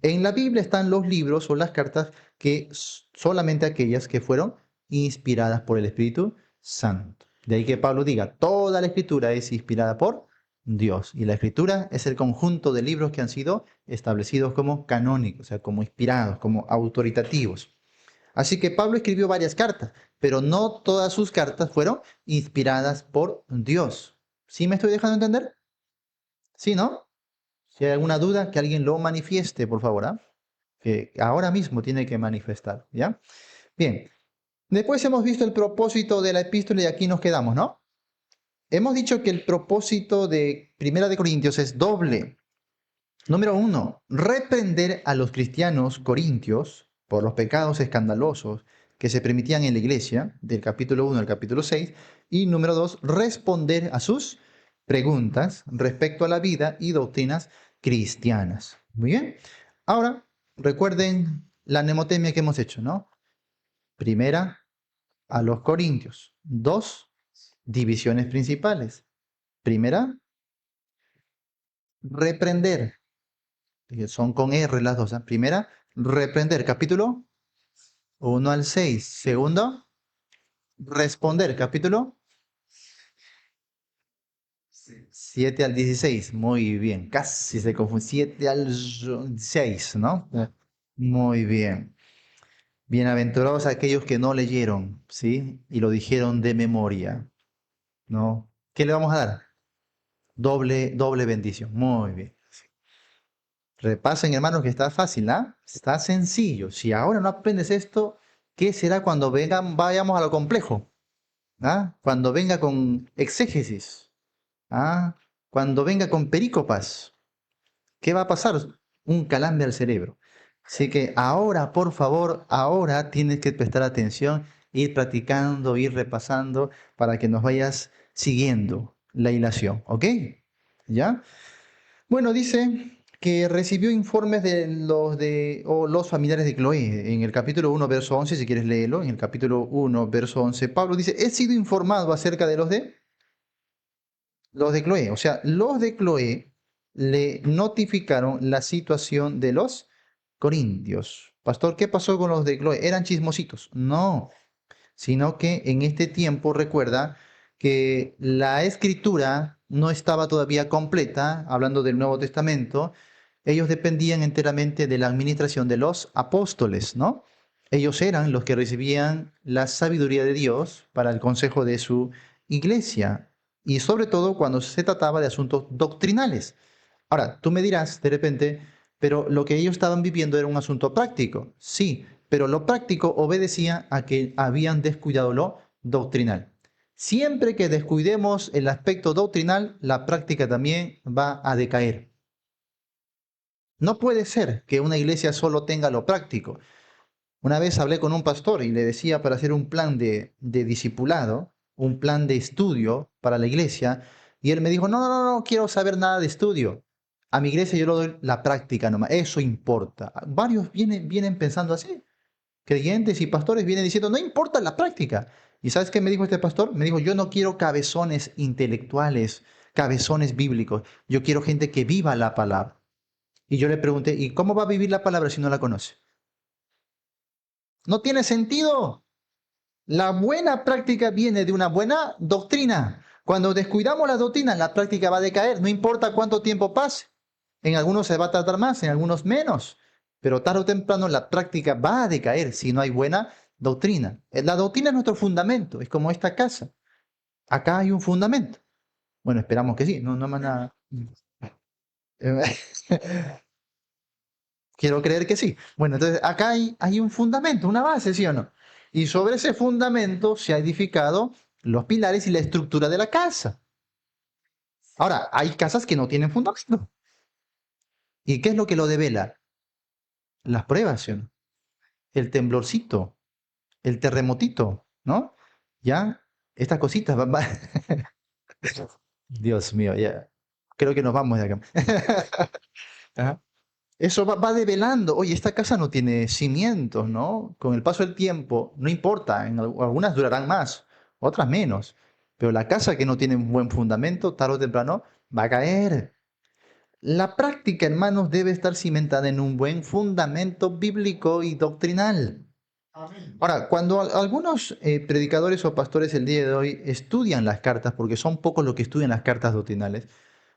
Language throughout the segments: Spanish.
En la Biblia están los libros o las cartas que solamente aquellas que fueron inspiradas por el Espíritu Santo. De ahí que Pablo diga, toda la escritura es inspirada por Dios. Y la escritura es el conjunto de libros que han sido establecidos como canónicos, o sea, como inspirados, como autoritativos. Así que Pablo escribió varias cartas, pero no todas sus cartas fueron inspiradas por Dios. ¿Sí me estoy dejando entender? ¿Sí, no? Si hay alguna duda, que alguien lo manifieste, por favor, ¿ah? Que ahora mismo tiene que manifestar, ¿ya? Bien, después hemos visto el propósito de la epístola y aquí nos quedamos, ¿no? Hemos dicho que el propósito de Primera de Corintios es doble. Número uno, reprender a los cristianos corintios por los pecados escandalosos que se permitían en la iglesia, del capítulo 1 al capítulo 6. Y número dos, responder a sus preguntas respecto a la vida y doctrinas cristianas. Muy bien. Ahora, recuerden la mnemotemia que hemos hecho, ¿no? Primera, a los corintios. Dos, divisiones principales. Primera, reprender. Son con R las dos, ¿eh? Primera, reprender, capítulo 1 al 6. Segundo, responder, capítulo 7 al 16. Muy bien, casi se confunde. 7 al 6, ¿no? Muy bien. Bienaventurados aquellos que no leyeron, ¿sí? Y lo dijeron de memoria, ¿no? ¿Qué le vamos a dar? Doble bendición. Muy bien. Repasen, hermanos, que está fácil, ¿ah? Está sencillo. Si ahora no aprendes esto, ¿qué será cuando vayamos a lo complejo? ¿Ah? Cuando venga con exégesis, ¿ah? Cuando venga con perícopas, ¿qué va a pasar? Un calambre al cerebro. Así que ahora, por favor, ahora tienes que prestar atención, ir practicando, ir repasando para que nos vayas siguiendo la hilación, ¿ok? ¿Ya? Bueno, dice que recibió informes de los familiares de Cloé. En el capítulo 1, verso 11, si quieres léelo, en el capítulo 1, verso 11, Pablo dice, he sido informado acerca de los de Cloé. O sea, los de Cloé le notificaron la situación de los corintios. Pastor, ¿qué pasó con los de Cloé? ¿Eran chismositos? No, sino que en este tiempo recuerda que la escritura no estaba todavía completa, hablando del Nuevo Testamento. Ellos dependían enteramente de la administración de los apóstoles, ¿no? Ellos eran los que recibían la sabiduría de Dios para el consejo de su iglesia, y sobre todo cuando se trataba de asuntos doctrinales. Ahora, tú me dirás de repente, pero lo que ellos estaban viviendo era un asunto práctico. Sí, pero lo práctico obedecía a que habían descuidado lo doctrinal. Siempre que descuidemos el aspecto doctrinal, la práctica también va a decaer. No puede ser que una iglesia solo tenga lo práctico. Una vez hablé con un pastor y le decía para hacer un plan de discipulado, un plan de estudio para la iglesia, y él me dijo, no, no, no, no quiero saber nada de estudio. A mi iglesia yo le doy la práctica nomás, eso importa. Varios vienen pensando así. Creyentes y pastores vienen diciendo, no importa la práctica. ¿Y sabes qué me dijo este pastor? Me dijo, yo no quiero cabezones intelectuales, cabezones bíblicos. Yo quiero gente que viva la palabra. Y yo le pregunté, ¿y cómo va a vivir la palabra si no la conoce? No tiene sentido. La buena práctica viene de una buena doctrina. Cuando descuidamos la doctrina, la práctica va a decaer, no importa cuánto tiempo pase. En algunos se va a tardar más, en algunos menos, pero tarde o temprano la práctica va a decaer si no hay buena doctrina. La doctrina es nuestro fundamento, es como esta casa. Acá hay un fundamento. Bueno, esperamos que sí, no más nada. Quiero creer que sí. Bueno, entonces acá hay un fundamento, una base, ¿sí o no? Y sobre ese fundamento se ha edificado los pilares y la estructura de la casa. Ahora, hay casas que no tienen fundamento. ¿Y qué es lo que lo devela? Las pruebas, ¿sí o no? El temblorcito, el terremotito, ¿no? Ya, estas cositas Dios mío, ya. Creo que nos vamos de acá. Ajá. Eso va develando, oye, esta casa no tiene cimientos, ¿no? Con el paso del tiempo, no importa, algunas durarán más, otras menos, pero la casa que no tiene un buen fundamento, tarde o temprano, va a caer. La práctica, hermanos, debe estar cimentada en un buen fundamento bíblico y doctrinal. Ahora, cuando algunos predicadores o pastores el día de hoy estudian las cartas, porque son pocos los que estudian las cartas doctrinales,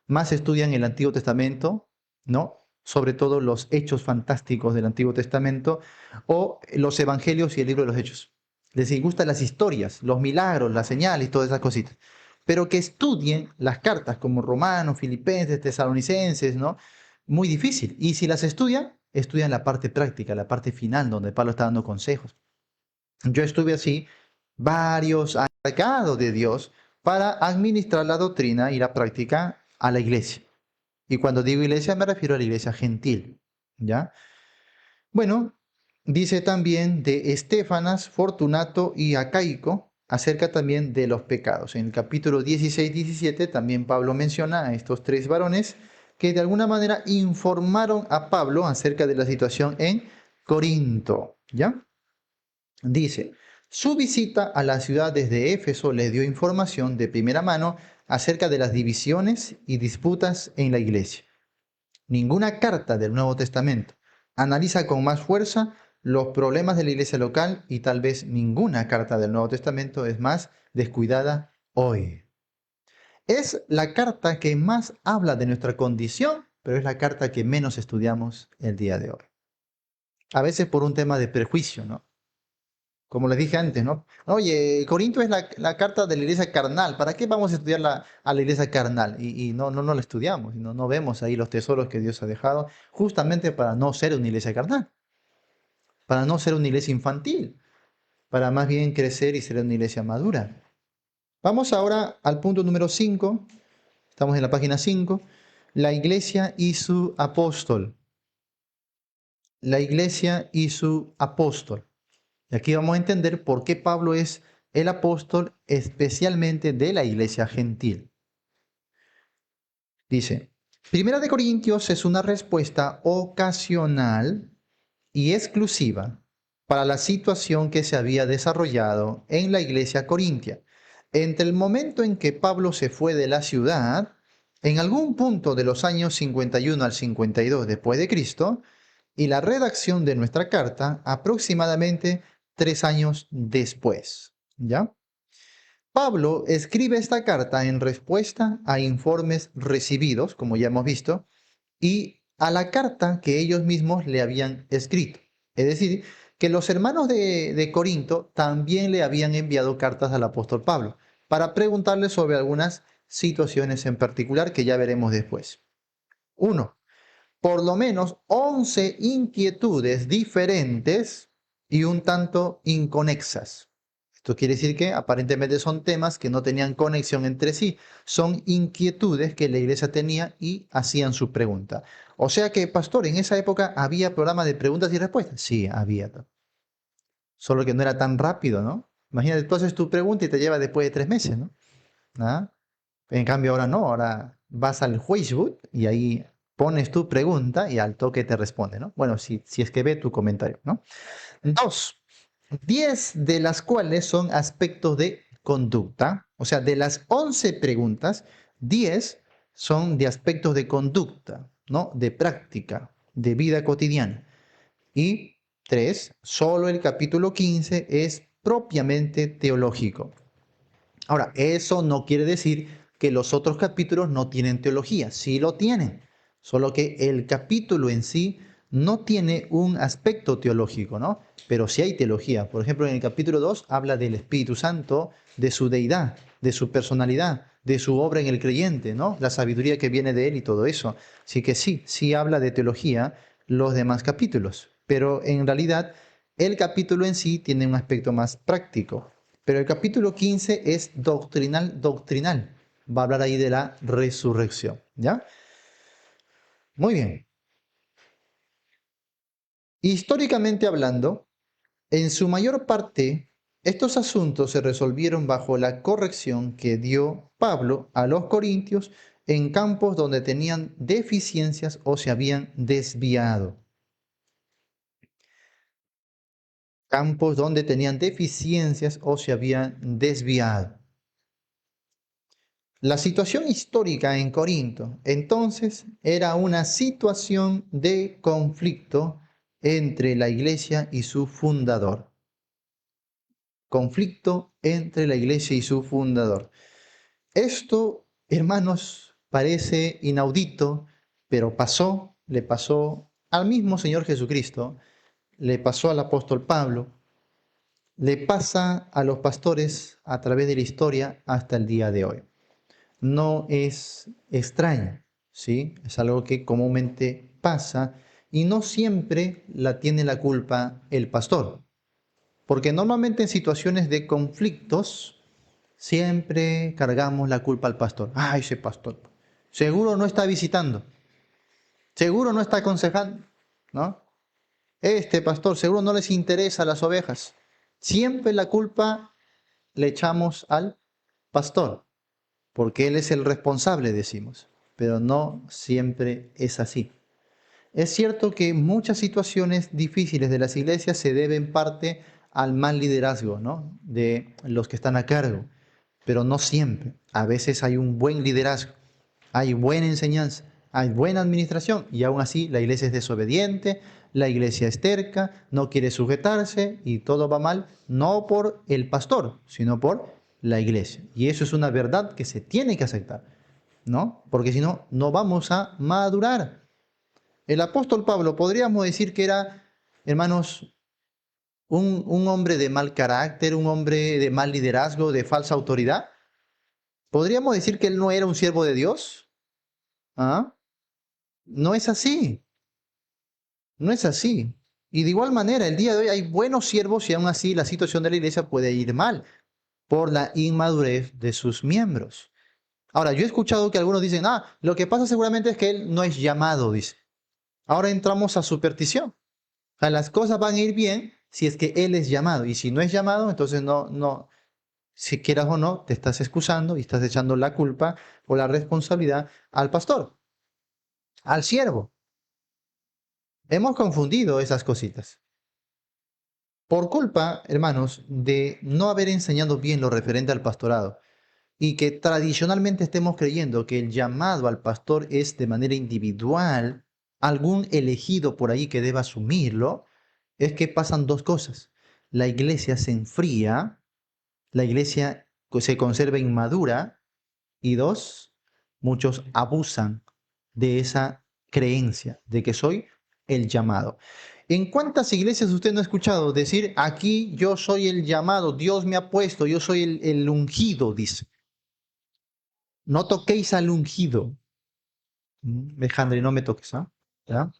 más estudian el Antiguo Testamento, ¿no? Sobre todo los hechos fantásticos del Antiguo Testamento o los evangelios y el libro de los hechos. Les gustan las historias, los milagros, las señales y todas esas cositas. Pero que estudien las cartas como Romanos, Filipenses, Tesalonicenses, ¿no? Muy difícil. Y si las estudian, estudian la parte práctica, la parte final, donde Pablo está dando consejos. Yo estuve así varios años cargado de Dios para administrar la doctrina y la práctica a la iglesia. Y cuando digo iglesia me refiero a la iglesia gentil, ¿ya? Bueno, dice también de Estefanas, Fortunato y Acaico acerca también de los pecados. En el capítulo 16-17 también Pablo menciona a estos tres varones que de alguna manera informaron a Pablo acerca de la situación en Corinto, ¿ya? Dice, su visita a la ciudad desde Éfeso le dio información de primera mano acerca de las divisiones y disputas en la iglesia. Ninguna carta del Nuevo Testamento analiza con más fuerza los problemas de la iglesia local y tal vez ninguna carta del Nuevo Testamento es más descuidada hoy. Es la carta que más habla de nuestra condición, pero es la carta que menos estudiamos el día de hoy. A veces por un tema de prejuicio, ¿no? Como les dije antes, ¿no? Oye, Corinto es la carta de la iglesia carnal. ¿Para qué vamos a estudiar a la iglesia carnal? Y no la estudiamos, no vemos ahí los tesoros que Dios ha dejado, justamente para no ser una iglesia carnal, para no ser una iglesia infantil, para más bien crecer y ser una iglesia madura. Vamos ahora al punto número 5. Estamos en la página 5. La iglesia y su apóstol. La iglesia y su apóstol. Y aquí vamos a entender por qué Pablo es el apóstol especialmente de la iglesia gentil. Dice, Primera de Corintios es una respuesta ocasional y exclusiva para la situación que se había desarrollado en la iglesia corintia. Entre el momento en que Pablo se fue de la ciudad, en algún punto de los años 51 al 52 después de Cristo, y la redacción de nuestra carta aproximadamente 3 años después. ¿Ya? Pablo escribe esta carta en respuesta a informes recibidos, como ya hemos visto, y a la carta que ellos mismos le habían escrito. Es decir, que los hermanos de Corinto también le habían enviado cartas al apóstol Pablo para preguntarle sobre algunas situaciones en particular que ya veremos después. Uno, por lo menos 11 inquietudes diferentes y un tanto inconexas. Esto quiere decir que aparentemente son temas que no tenían conexión entre sí, son inquietudes que la iglesia tenía y hacían su pregunta. O sea que, pastor, en esa época había programa de preguntas y respuestas. Sí, había. Solo que no era tan rápido, ¿no? Imagínate, tú haces tu pregunta y te lleva después de 3 meses, ¿no? ¿Ah? En cambio ahora no, ahora vas al Facebook y ahí pones tu pregunta y al toque te responde, ¿no? Bueno, si es que ve tu comentario, ¿no? Dos, 10 de las cuales son aspectos de conducta, o sea, de las 11 preguntas, 10 son de aspectos de conducta, ¿no? De práctica, de vida cotidiana. Y 3, solo el capítulo 15 es propiamente teológico. Ahora, eso no quiere decir que los otros capítulos no tienen teología, sí lo tienen, solo que el capítulo en sí no tiene un aspecto teológico, ¿no? Pero sí hay teología. Por ejemplo, en el capítulo 2 habla del Espíritu Santo, de su deidad, de su personalidad, de su obra en el creyente, ¿no? La sabiduría que viene de él y todo eso. Así que sí habla de teología los demás capítulos, pero en realidad el capítulo en sí tiene un aspecto más práctico. Pero el capítulo 15 es doctrinal. Va a hablar ahí de la resurrección, ¿ya? Muy bien. Históricamente hablando, en su mayor parte, estos asuntos se resolvieron bajo la corrección que dio Pablo a los corintios en campos donde tenían deficiencias o se habían desviado. Campos donde tenían deficiencias o se habían desviado. La situación histórica en Corinto, entonces, era una situación de conflicto entre la iglesia y su fundador. Conflicto entre la iglesia y su fundador. Esto, hermanos, parece inaudito, pero pasó, le pasó al mismo Señor Jesucristo, le pasó al apóstol Pablo, le pasa a los pastores a través de la historia hasta el día de hoy. No es extraño, ¿sí? Es algo que comúnmente pasa y no siempre la tiene la culpa el pastor, porque normalmente en situaciones de conflictos siempre cargamos la culpa al pastor. Ay, ese pastor, seguro no está visitando, seguro no está aconsejando, ¿no? Este pastor seguro no les interesa las ovejas. Siempre la culpa le echamos al pastor, porque él es el responsable, decimos, pero no siempre es así. Es cierto que muchas situaciones difíciles de las iglesias se deben parte al mal liderazgo, ¿no? De los que están a cargo, pero no siempre. A veces hay un buen liderazgo, hay buena enseñanza, hay buena administración y aún así la iglesia es desobediente, la iglesia es terca, no quiere sujetarse y todo va mal, no por el pastor, sino por la iglesia. Y eso es una verdad que se tiene que aceptar, ¿no? Porque si no, no vamos a madurar. El apóstol Pablo, podríamos decir que era, hermanos, un hombre de mal carácter, un hombre de mal liderazgo, de falsa autoridad. ¿Podríamos decir que él no era un siervo de Dios? ¿Ah? No es así, no es así. Y de igual manera, el día de hoy hay buenos siervos y aún así la situación de la iglesia puede ir mal por la inmadurez de sus miembros. Ahora, yo he escuchado que algunos dicen, lo que pasa seguramente es que él no es llamado, dice. Ahora entramos a superstición. O sea, las cosas van a ir bien si es que él es llamado. Y si no es llamado, entonces no, si quieras o no, te estás excusando y estás echando la culpa o la responsabilidad al pastor, al siervo. Hemos confundido esas cositas. Por culpa, hermanos, de no haber enseñado bien lo referente al pastorado y que tradicionalmente estemos creyendo que el llamado al pastor es de manera individual, algún elegido por ahí que deba asumirlo, es que pasan dos cosas. La iglesia se enfría, la iglesia se conserva inmadura y dos, muchos abusan de esa creencia de que soy el llamado. ¿En cuántas iglesias usted no ha escuchado decir, aquí yo soy el llamado, Dios me ha puesto, yo soy el ungido, dice? No toquéis al ungido. Alejandro, no me toques, ¿ah? ¿Ya?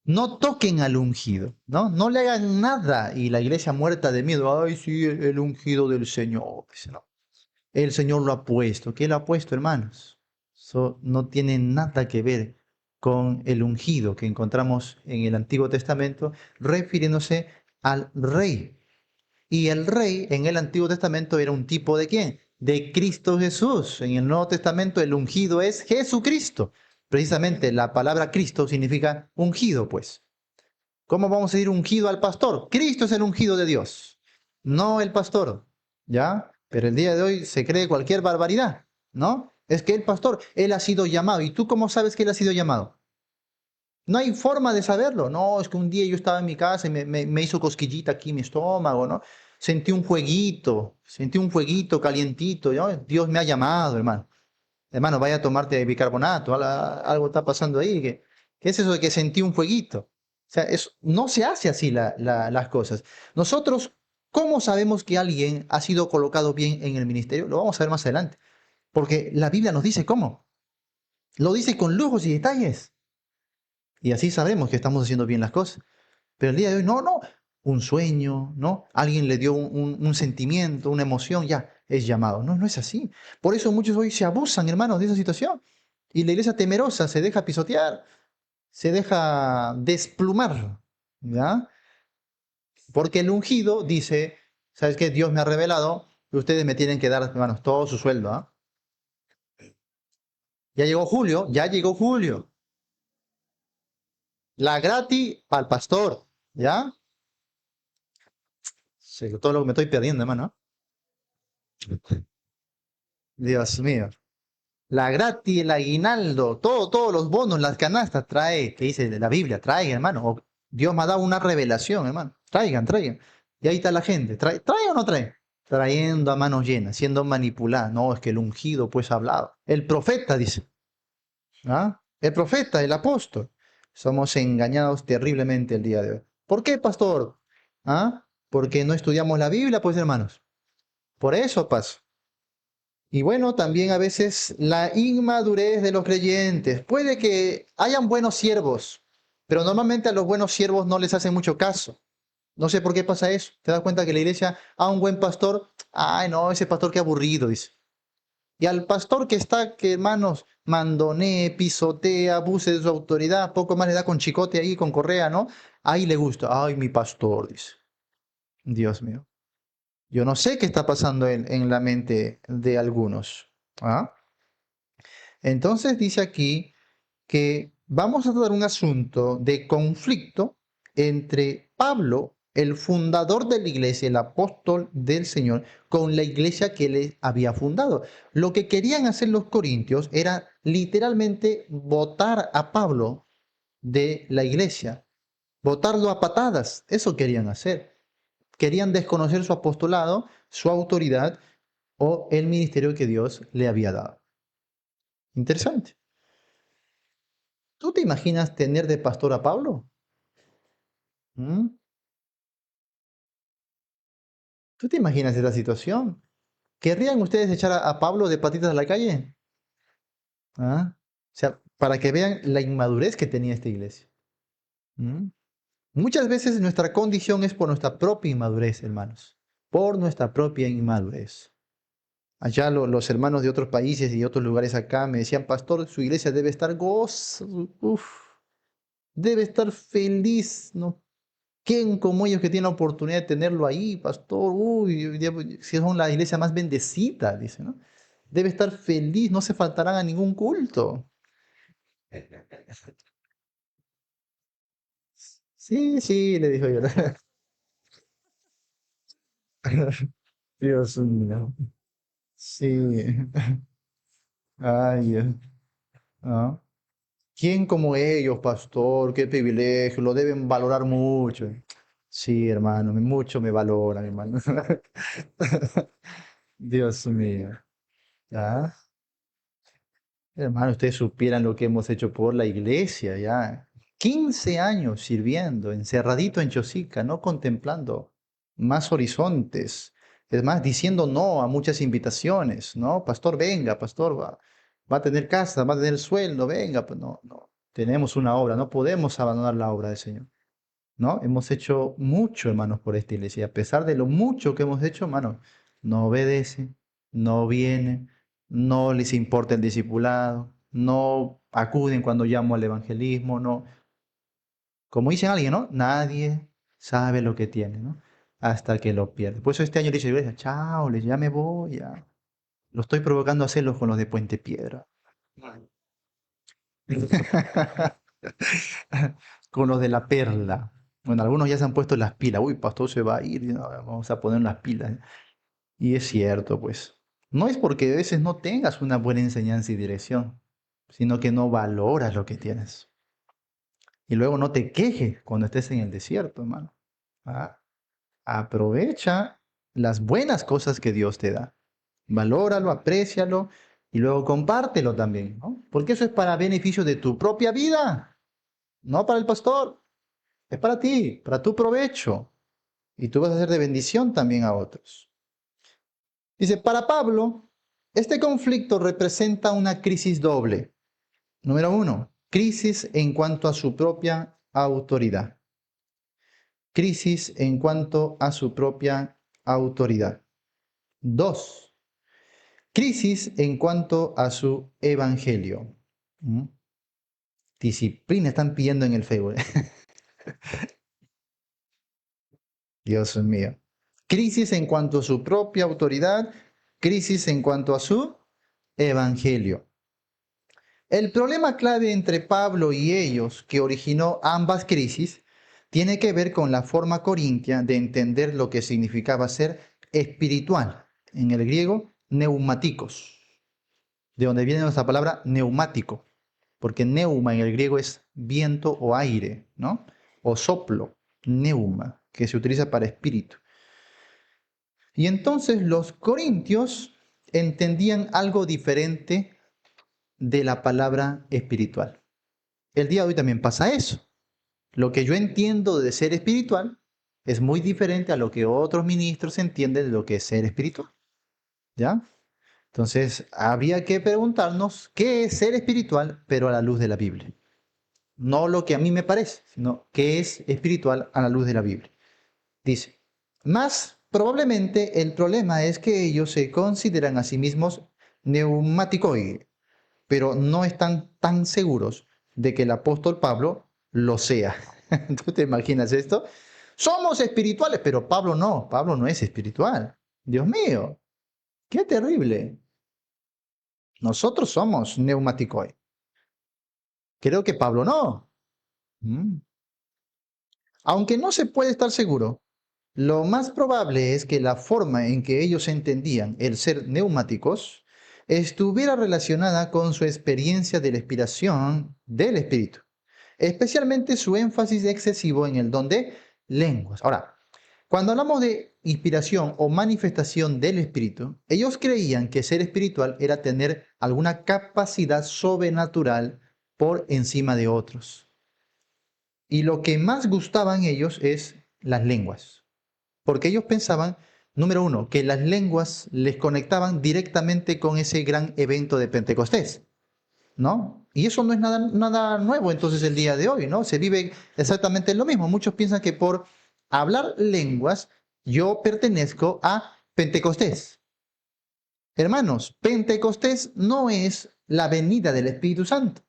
No toquen al ungido, ¿no? No le hagan nada. Y la iglesia muerta de miedo, ay, sí, el ungido del Señor. Dice, no. El Señor lo ha puesto. ¿Qué lo ha puesto, hermanos? Eso no tiene nada que ver con el ungido que encontramos en el Antiguo Testamento, refiriéndose al rey. Y el rey en el Antiguo Testamento era un tipo de quién? De Cristo Jesús. En el Nuevo Testamento el ungido es Jesucristo. Precisamente la palabra Cristo significa ungido, pues. ¿Cómo vamos a decir ungido al pastor? Cristo es el ungido de Dios, no el pastor, ¿ya? Pero el día de hoy se cree cualquier barbaridad, ¿no? Es que el pastor, él ha sido llamado. ¿Y tú cómo sabes que él ha sido llamado? No hay forma de saberlo. No, es que un día yo estaba en mi casa y me hizo cosquillita aquí en mi estómago, ¿no? Sentí un fueguito calientito, ¿no? Dios me ha llamado, hermano. Hermano, vaya a tomarte bicarbonato, algo está pasando ahí. ¿Qué es eso de que sentí un fueguito? O sea, no se hace así las cosas. Nosotros, ¿cómo sabemos que alguien ha sido colocado bien en el ministerio? Lo vamos a ver más adelante. Porque la Biblia nos dice cómo. Lo dice con lujos y detalles. Y así sabemos que estamos haciendo bien las cosas. Pero el día de hoy, no, un sueño, ¿no? Alguien le dio un sentimiento, una emoción, ya, es llamado. No, no es así. Por eso muchos hoy se abusan, hermanos, de esa situación. Y la iglesia temerosa se deja pisotear, se deja desplumar, ¿ya? Porque el ungido dice, ¿sabes qué? Dios me ha revelado que ustedes me tienen que dar, hermanos, todo su sueldo, ¿ah? Ya llegó Julio. La gratis para el pastor, ¿ya? Sí, todo lo que me estoy perdiendo, hermano. Dios mío. La gratis, el aguinaldo, todos los bonos, las canastas, trae, que dice de la Biblia, traigan, hermano. O Dios me ha dado una revelación, hermano. Traigan. Y ahí está la gente. ¿Trae o no trae? Trayendo a manos llenas, siendo manipulada. No, es que el ungido pues ha hablado. El profeta dice. ¿Ah? El profeta, el apóstol. Somos engañados terriblemente el día de hoy. ¿Por qué, pastor? ¿Ah? Porque no estudiamos la Biblia, pues, hermanos. Por eso pasa. Y bueno, también a veces la inmadurez de los creyentes. Puede que hayan buenos siervos, pero normalmente a los buenos siervos no les hacen mucho caso. No sé por qué pasa eso. Te das cuenta que la iglesia, a un buen pastor, ay no, ese pastor qué aburrido, dice. Y al pastor que está, que hermanos, mandonee, pisotea, abuse de su autoridad, poco más le da con chicote ahí, con correa, ¿no? Ahí le gusta, ay mi pastor, dice. Dios mío. Yo no sé qué está pasando en la mente de algunos. ¿Ah? Entonces dice aquí que vamos a dar un asunto de conflicto entre Pablo, el fundador de la iglesia, el apóstol del Señor, con la iglesia que él había fundado. Lo que querían hacer los corintios era literalmente botar a Pablo de la iglesia, botarlo a patadas. Eso querían hacer. Querían desconocer su apostolado, su autoridad o el ministerio que Dios le había dado. Interesante. ¿Tú te imaginas tener de pastor a Pablo? ¿Mm? ¿Tú te imaginas esa situación? ¿Querrían ustedes echar a Pablo de patitas a la calle? ¿Ah? O sea, para que vean la inmadurez que tenía esta iglesia. ¿Mm? Muchas veces nuestra condición es por nuestra propia inmadurez, hermanos. Por nuestra propia inmadurez. Allá los hermanos de otros países y otros lugares acá me decían, pastor, su iglesia debe estar debe estar feliz, ¿no? ¿Quién como ellos que tiene la oportunidad de tenerlo ahí, pastor? Uy, si son la iglesia más bendecida, dice, ¿no? Debe estar feliz, no se faltarán a ningún culto. Sí, sí, le dijo yo. Dios mío. Sí. Ay, Dios. Ah. ¿Quién como ellos, pastor? Qué privilegio, lo deben valorar mucho. Sí, hermano, mucho me valoran, hermano. Dios mío. ¿Ah? Hermano, ustedes supieran lo que hemos hecho por la iglesia, ya. 15 años sirviendo, encerradito en Chosica, no contemplando más horizontes. Es más, diciendo no a muchas invitaciones, ¿no? Pastor, venga, pastor, va a tener casa, va a tener sueldo, venga. Pues no, no. Tenemos una obra, no podemos abandonar la obra del Señor, ¿no? Hemos hecho mucho, hermanos, por esta iglesia. Y a pesar de lo mucho que hemos hecho, hermanos, no obedecen, no vienen, no les importa el discipulado, no acuden cuando llamo al evangelismo, no. Como dice alguien, ¿no? Nadie sabe lo que tiene, ¿no? Hasta que lo pierde. Por eso este año dice iglesia, chao, ya me voy, ya. Lo estoy provocando a hacerlo con los de Puente Piedra. Con los de la perla. Bueno, algunos ya se han puesto las pilas. Uy, pastor se va a ir. No, vamos a poner las pilas. Y es cierto, pues. No es porque a veces no tengas una buena enseñanza y dirección, sino que no valoras lo que tienes. Y luego no te quejes cuando estés en el desierto, hermano. Ah, aprovecha las buenas cosas que Dios te da. Valóralo, aprécialo y luego compártelo también, ¿no? Porque eso es para beneficio de tu propia vida, no para el pastor. Es para ti, para tu provecho. Y tú vas a ser de bendición también a otros. Dice, para Pablo, este conflicto representa una crisis doble. Número uno, crisis en cuanto a su propia autoridad. Crisis en cuanto a su propia autoridad. Dos, crisis en cuanto a su evangelio. Disciplina están pidiendo en el Facebook. Dios mío. Crisis en cuanto a su propia autoridad, crisis en cuanto a su evangelio. El problema clave entre Pablo y ellos que originó ambas crisis tiene que ver con la forma corintia de entender lo que significaba ser espiritual, en el griego, neumáticos. de donde viene nuestra palabra neumático, porque neuma en el griego es viento o aire, ¿no? O soplo, neuma, que se utiliza para espíritu. Y entonces los corintios entendían algo diferente de la palabra espiritual. El día de hoy también pasa eso. Lo que yo entiendo de ser espiritual es muy diferente a lo que otros ministros entienden de lo que es ser espiritual. ¿Ya? Entonces, habría que preguntarnos qué es ser espiritual, pero a la luz de la Biblia. No lo que a mí me parece, sino qué es espiritual a la luz de la Biblia. Dice, más probablemente el problema es que ellos se consideran a sí mismos neumáticos, pero no están tan seguros de que el apóstol Pablo lo sea. ¿Tú te imaginas esto? Somos espirituales, pero Pablo no es espiritual. Dios mío, qué terrible. Nosotros somos neumáticos. Creo que Pablo no. Mm. Aunque no se puede estar seguro, lo más probable es que la forma en que ellos entendían el ser neumáticos estuviera relacionada con su experiencia de la inspiración del Espíritu, especialmente su énfasis excesivo en el don de lenguas. Ahora, cuando hablamos de inspiración o manifestación del Espíritu, ellos creían que ser espiritual era tener alguna capacidad sobrenatural por encima de otros. Y lo que más gustaban ellos es las lenguas, porque ellos pensaban, número uno, que las lenguas les conectaban directamente con ese gran evento de Pentecostés, ¿no? Y eso no es nada nuevo entonces el día de hoy, ¿no? Se vive exactamente lo mismo. Muchos piensan que por hablar lenguas yo pertenezco a Pentecostés. Hermanos, Pentecostés no es la venida del Espíritu Santo.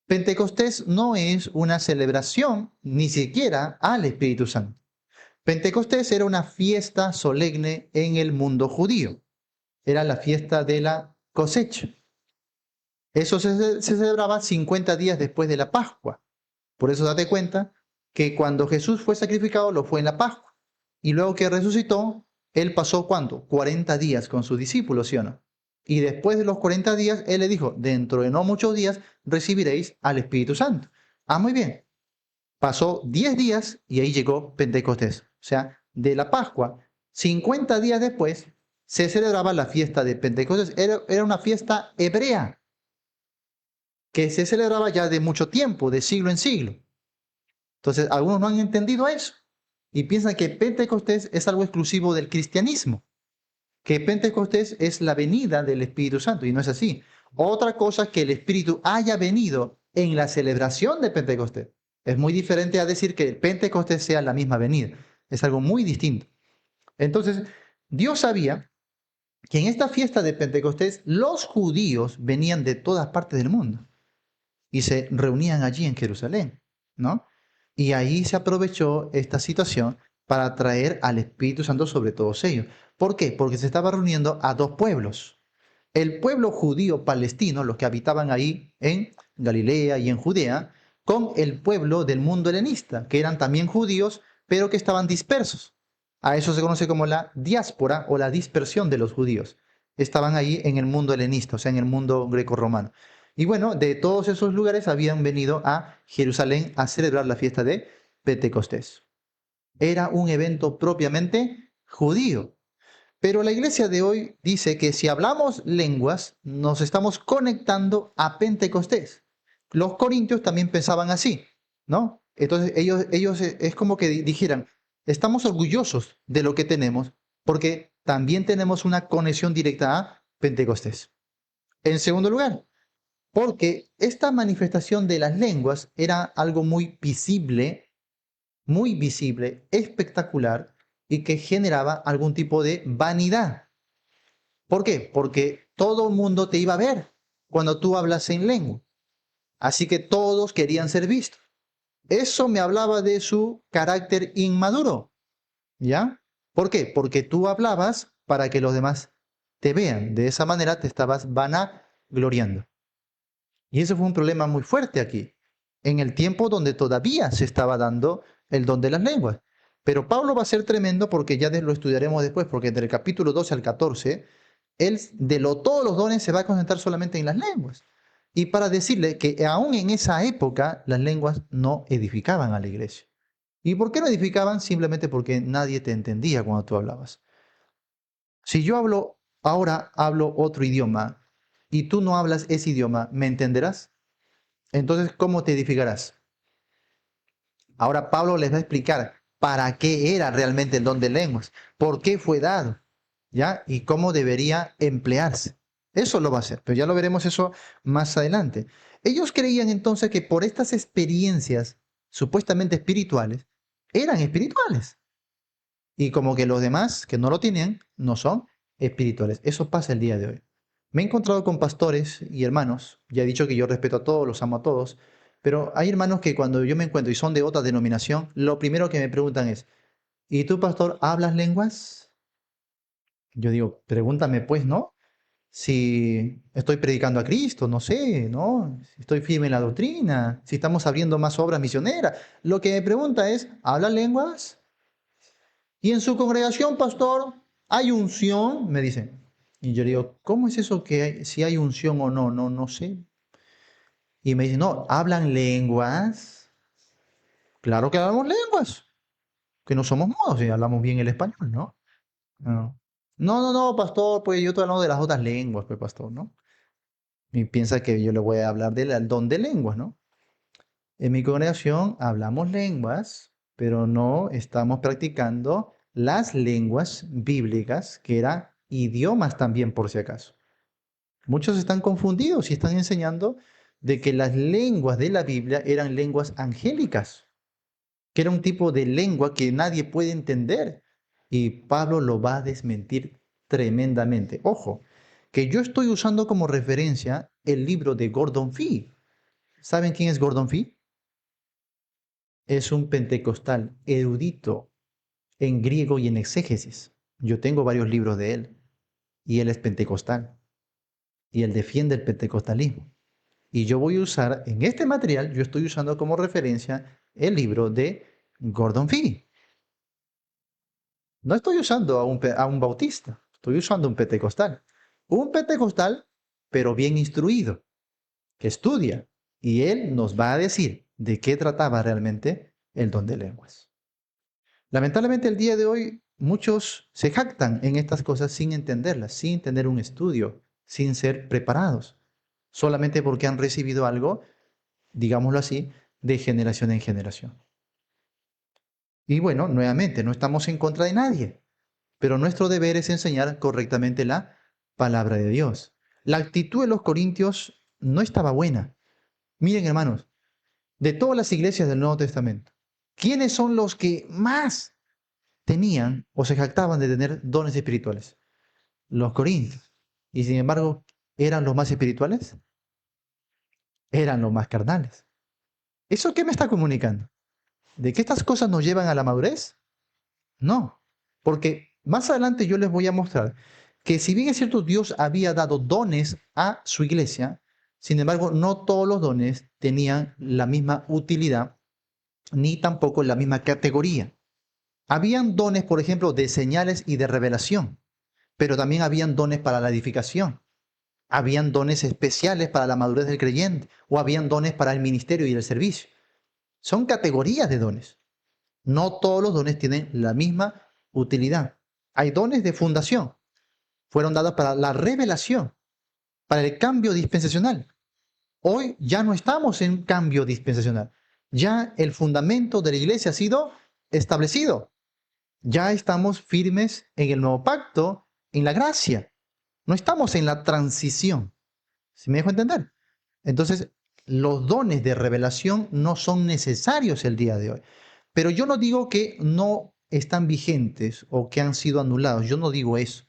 Pentecostés no es una celebración ni siquiera al Espíritu Santo. Pentecostés era una fiesta solemne en el mundo judío. Era la fiesta de la cosecha. Eso se celebraba 50 días después de la Pascua. Por eso date cuenta que cuando Jesús fue sacrificado lo fue en la Pascua. Y luego que resucitó, él pasó ¿cuánto? 40 días con sus discípulos, ¿sí o no? Y después de los 40 días, él le dijo, dentro de no muchos días recibiréis al Espíritu Santo. Ah, muy bien. Pasó 10 días y ahí llegó Pentecostés. O sea, de la Pascua, 50 días después, se celebraba la fiesta de Pentecostés. Era una fiesta hebrea que se celebraba ya de mucho tiempo, de siglo en siglo. Entonces, algunos no han entendido eso y piensan que Pentecostés es algo exclusivo del cristianismo, que Pentecostés es la venida del Espíritu Santo, y no es así. Otra cosa es que el Espíritu haya venido en la celebración de Pentecostés. Es muy diferente a decir que el Pentecostés sea la misma venida. Es algo muy distinto. Entonces, Dios sabía que en esta fiesta de Pentecostés los judíos venían de todas partes del mundo y se reunían allí en Jerusalén, ¿no? Y ahí se aprovechó esta situación para traer al Espíritu Santo sobre todos ellos. ¿Por qué? Porque se estaba reuniendo a dos pueblos. El pueblo judío palestino, los que habitaban ahí en Galilea y en Judea, con el pueblo del mundo helenista, que eran también judíos, pero que estaban dispersos. A eso se conoce como la diáspora o la dispersión de los judíos. Estaban ahí en el mundo helenista, o sea, en el mundo greco-romano. Y bueno, de todos esos lugares habían venido a Jerusalén a celebrar la fiesta de Pentecostés. Era un evento propiamente judío. Pero la iglesia de hoy dice que si hablamos lenguas, nos estamos conectando a Pentecostés. Los corintios también pensaban así, ¿no? Entonces ellos es como que dijeran, estamos orgullosos de lo que tenemos porque también tenemos una conexión directa a Pentecostés. En segundo lugar, porque esta manifestación de las lenguas era algo muy visible, espectacular y que generaba algún tipo de vanidad. ¿Por qué? Porque todo el mundo te iba a ver cuando tú hablas en lengua. Así que todos querían ser vistos. Eso me hablaba de su carácter inmaduro. ¿Ya? ¿Por qué? Porque tú hablabas para que los demás te vean. De esa manera te estabas vanagloriando. Y ese fue un problema muy fuerte aquí, en el tiempo donde todavía se estaba dando el don de las lenguas. Pero Pablo va a ser tremendo porque ya lo estudiaremos después, porque entre el capítulo 12 al 14 él todos los dones se va a concentrar solamente en las lenguas. Y para decirle que aún en esa época las lenguas no edificaban a la iglesia. ¿Y por qué no edificaban? Simplemente porque nadie te entendía cuando tú hablabas. Si yo ahora hablo otro idioma y tú no hablas ese idioma, ¿me entenderás? Entonces, ¿cómo te edificarás? Ahora Pablo les va a explicar para qué era realmente el don de lenguas, por qué fue dado, ¿ya? Y cómo debería emplearse. Eso lo va a hacer, pero ya lo veremos eso más adelante. Ellos creían entonces que por estas experiencias supuestamente espirituales, eran espirituales. Y como que los demás que no lo tienen, no son espirituales. Eso pasa el día de hoy. Me he encontrado con pastores y hermanos, ya he dicho que yo respeto a todos, los amo a todos, pero hay hermanos que cuando yo me encuentro y son de otra denominación, lo primero que me preguntan es, ¿y tú, pastor, hablas lenguas? Yo digo, pregúntame pues, ¿no? Si estoy predicando a Cristo, no sé, ¿no? Si estoy firme en la doctrina, si estamos abriendo más obras misioneras. Lo que me pregunta es, ¿hablas lenguas? Y en su congregación, pastor, ¿hay unción? Me dicen. Y yo digo, ¿cómo es eso que si hay unción o no? No, no sé. Y me dicen, no, ¿hablan lenguas? Claro que hablamos lenguas, que no somos mudos y hablamos bien el español, ¿no? No, no, pastor, pues yo estoy hablando de las otras lenguas, pues, pastor, ¿no? Y piensa que yo le voy a hablar del don de lenguas, ¿no? En mi congregación hablamos lenguas, pero no estamos practicando las lenguas bíblicas, que eran idiomas también, por si acaso. Muchos están confundidos y están enseñando de que las lenguas de la Biblia eran lenguas angélicas, que era un tipo de lengua que nadie puede entender. Y Pablo lo va a desmentir tremendamente. Ojo, que yo estoy usando como referencia el libro de Gordon Fee. ¿Saben quién es Gordon Fee? Es un pentecostal erudito en griego y en exégesis. Yo tengo varios libros de él y él es pentecostal y él defiende el pentecostalismo. Y yo voy a usar, en este material, yo estoy usando como referencia el libro de Gordon Fee. No estoy usando a un bautista, estoy usando un pentecostal. Un pentecostal, pero bien instruido, que estudia. Y él nos va a decir de qué trataba realmente el don de lenguas. Lamentablemente el día de hoy muchos se jactan en estas cosas sin entenderlas, sin tener un estudio, sin ser preparados, solamente porque han recibido algo, digámoslo así, de generación en generación. Y bueno, nuevamente, no estamos en contra de nadie, pero nuestro deber es enseñar correctamente la palabra de Dios. La actitud de los corintios no estaba buena. Miren, hermanos, de todas las iglesias del Nuevo Testamento, ¿quiénes son los que más tenían o se jactaban de tener dones espirituales? Los corintios. Y sin embargo, ¿eran los más espirituales? Eran los más carnales. ¿Eso qué me está comunicando? ¿De que estas cosas nos llevan a la madurez? No, porque más adelante yo les voy a mostrar que si bien es cierto Dios había dado dones a su iglesia, sin embargo no todos los dones tenían la misma utilidad ni tampoco la misma categoría. Habían dones, por ejemplo, de señales y de revelación, pero también habían dones para la edificación. Habían dones especiales para la madurez del creyente o habían dones para el ministerio y el servicio. Son categorías de dones. No todos los dones tienen la misma utilidad. Hay dones de fundación. Fueron dados para la revelación, para el cambio dispensacional. Hoy ya no estamos en cambio dispensacional. Ya el fundamento de la iglesia ha sido establecido. Ya estamos firmes en el nuevo pacto, en la gracia. No estamos en la transición. ¿Sí me dejo entender? Entonces, los dones de revelación no son necesarios el día de hoy. Pero yo no digo que no están vigentes o que han sido anulados. Yo no digo eso.